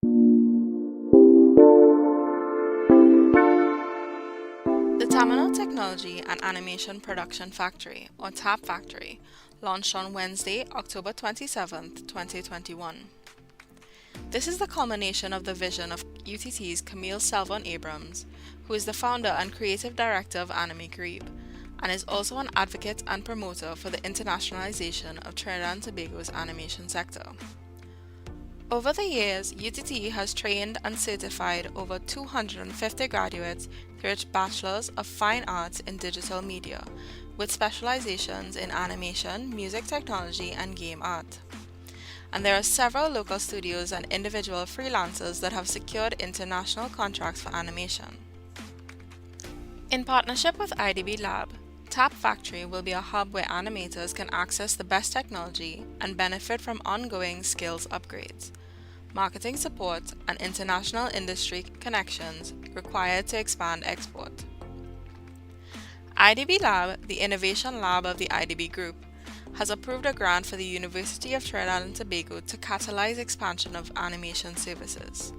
The Tamino Technology and Animation Production Factory, or TAP Factory, launched on Wednesday, October 27th, 2021. This is the culmination of the vision of UTT's Camille Selvon Abrams, who is the founder and creative director of Anime Carib, and is also an advocate and promoter for the internationalization of Trinidad and Tobago's animation sector. Over the years, UTT has trained and certified over 250 graduates through its Bachelor's of Fine Arts in Digital Media, with specializations in animation, music technology, and game art. And there are several local studios and individual freelancers that have secured international contracts for animation. In partnership with IDB Lab, TAP Factory will be a hub where animators can access the best technology and benefit from ongoing skills upgrades, marketing support, and international industry connections required to expand export. IDB Lab, the innovation lab of the IDB Group, has approved a grant for the University of Trinidad and Tobago to catalyze expansion of animation services.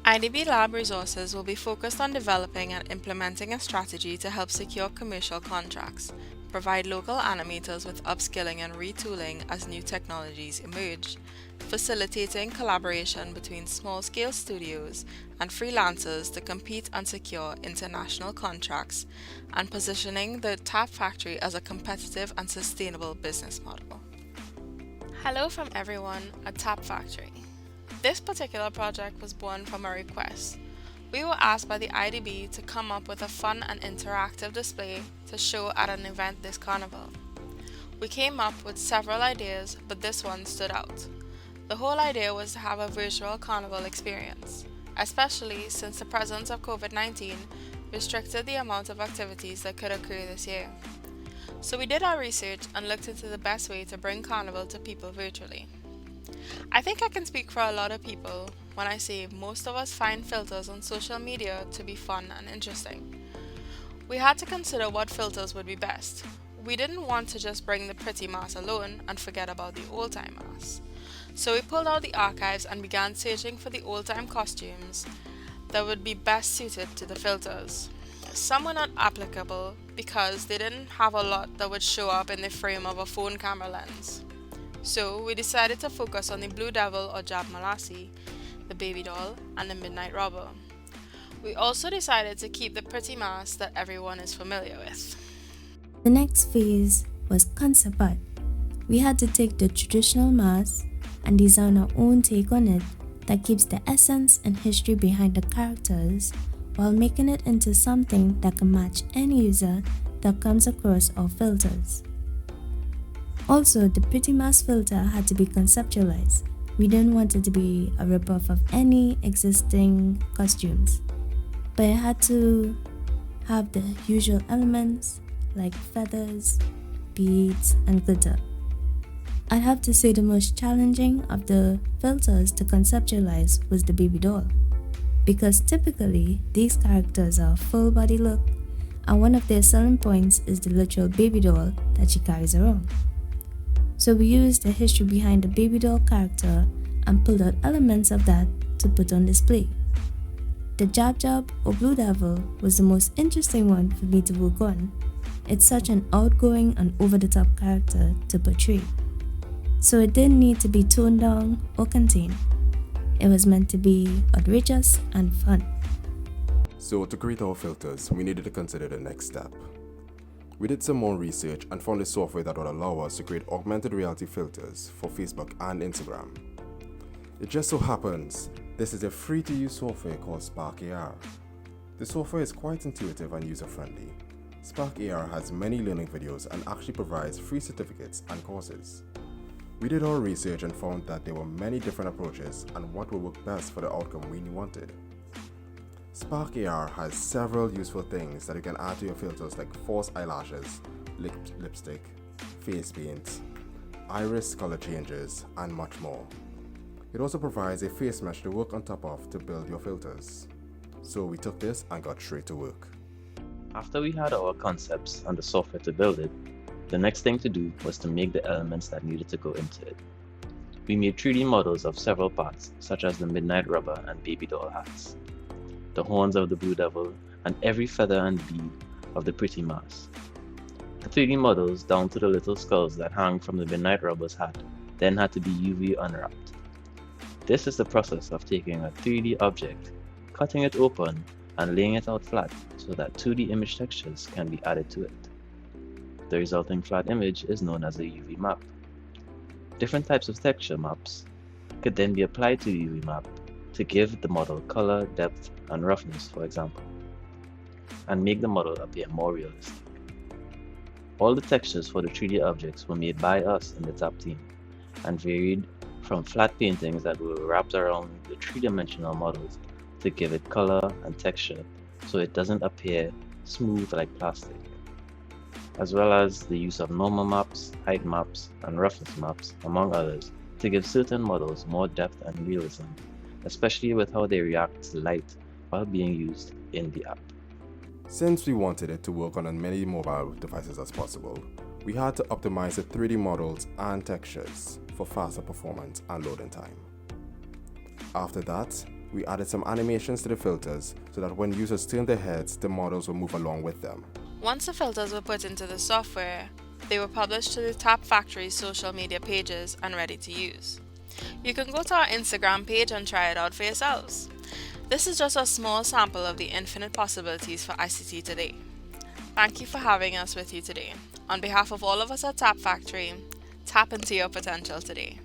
IDB Lab resources will be focused on developing and implementing a strategy to help secure commercial contracts, provide local animators with upskilling and retooling as new technologies emerge, facilitating collaboration between small-scale studios and freelancers to compete and secure international contracts, and positioning the TAP Factory as a competitive and sustainable business model. Hello from everyone at TAP Factory. This particular project was born from a request. We were asked by the IDB to come up with a fun and interactive display to show at an event this carnival. We came up with several ideas, but this one stood out. The whole idea was to have a virtual carnival experience, especially since the presence of COVID-19 restricted the amount of activities that could occur this year. So we did our research and looked into the best way to bring carnival to people virtually. I think I can speak for a lot of people when I say most of us find filters on social media to be fun and interesting. We had to consider what filters would be best. We didn't want to just bring the pretty mask alone and forget about the old-time mask. So we pulled out the archives and began searching for the old-time costumes that would be best suited to the filters. Some were not applicable because they didn't have a lot that would show up in the frame of a phone camera lens. So we decided to focus on the Blue Devil or Jab Malassi, the Baby Doll, and the Midnight Robber. We also decided to keep the pretty mask that everyone is familiar with. The next phase was concept art. We had to take the traditional mask and design our own take on it that keeps the essence and history behind the characters while making it into something that can match any user that comes across our filters. Also, the pretty mask filter had to be conceptualized. We didn't want it to be a ripoff of any existing costumes, but it had to have the usual elements like feathers, beads, and glitter. I'd have to say the most challenging of the filters to conceptualize was the baby doll, because typically these characters are a full body look, and one of their selling points is the literal baby doll that she carries around. So we used the history behind the baby doll character and pulled out elements of that to put on display. The Jab Jab or Blue Devil was the most interesting one for me to work on. It's such an outgoing and over-the-top character to portray. So it didn't need to be toned down or contained. It was meant to be outrageous and fun. So to create our filters, we needed to consider the next step. We did some more research and found a software that would allow us to create augmented reality filters for Facebook and Instagram. It just so happens, this is a free-to-use software called Spark AR. The software is quite intuitive and user-friendly. Spark AR has many learning videos and actually provides free certificates and courses. We did our research and found that there were many different approaches and what would work best for the outcome we wanted. Spark AR has several useful things that you can add to your filters like false eyelashes, lipstick, face paint, iris color changes, and much more. It also provides a face mesh to work on top of to build your filters. So we took this and got straight to work. After we had our concepts and the software to build it, the next thing to do was to make the elements that needed to go into it. We made 3D models of several parts, such as the midnight rubber and baby doll hats, the horns of the Blue Devil, and every feather and bead of the pretty Mars. The 3D models, down to the little skulls that hang from the midnight rubber's hat, then had to be UV unwrapped. This is the process of taking a 3D object, cutting it open, and laying it out flat so that 2D image textures can be added to it. The resulting flat image is known as a UV map. Different types of texture maps could then be applied to the UV map to give the model color, depth, and roughness, for example, and make the model appear more realistic. All the textures for the 3D objects were made by us in the TTAP team and varied from flat paintings that were wrapped around the 3-dimensional models to give it color and texture so it doesn't appear smooth like plastic, as well as the use of normal maps, height maps, and roughness maps, among others, to give certain models more depth and realism, especially with how they react to light while being used in the app. Since we wanted it to work on as many mobile devices as possible, we had to optimize the 3D models and textures for faster performance and loading time. After that, we added some animations to the filters so that when users turn their heads, the models will move along with them. Once the filters were put into the software, they were published to the TAP Factory's social media pages and ready to use. You can go to our Instagram page and try it out for yourselves. This is just a small sample of the infinite possibilities for ICT today. Thank you for having us with you today. On behalf of all of us at TAP Factory, tap into your potential today.